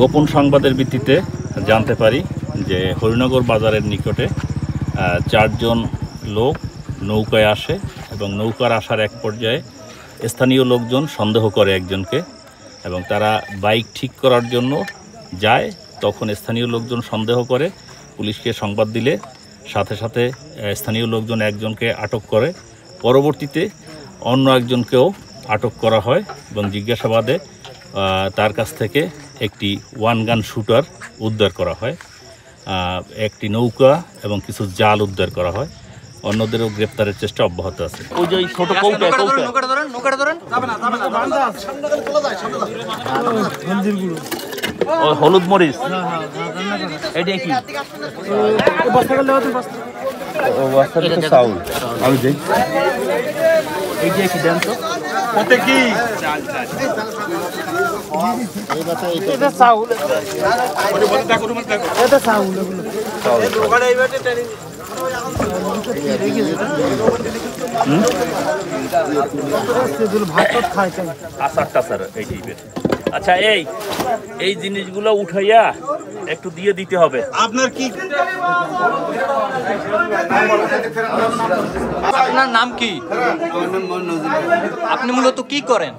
গোপন সংবাদের ভিত্তিতে জানতে পারি যে হরিনগর বাজারের নিকটে 4 জন লোক নৌকায় আসে এবং নৌকার আসার এক পর্যায়ে স্থানীয় লোকজন সন্দেহ করে একজনকে এবং তারা বাইক ঠিক করার জন্য যায়। তখন স্থানীয় লোকজন সন্দেহ করে, পুলিশকে সংবাদ দিলে সাথে সাথে স্থানীয় লোকজন একজনকে আটক করে। পরবর্তীতে অন্য একজনকেও আটক করা হয় এবং জিজ্ঞাসাবাদে তার কাছ থেকে একটি ওয়ান গান শুটার উদ্ধার করা হয়, একটি নৌকা এবং কিছু জাল উদ্ধার করা হয়। অন্যদেরও গ্রেপ্তারের চেষ্টা অব্যাহত আছে। ওই যে ছোট হলুদ মরিচ এটা কি চাউল আমি দেই এই যে কি দেন তো কত কি এটা চাউল এটা চাউল দোকানে এইবারে ট্রেনিং আচ্ছা এই জিনিসগুলো উঠাইয়া একটু দিয়ে দিতে হবে। আপনার কি আপনার নাম কি? আপনি মূলত কি করেন?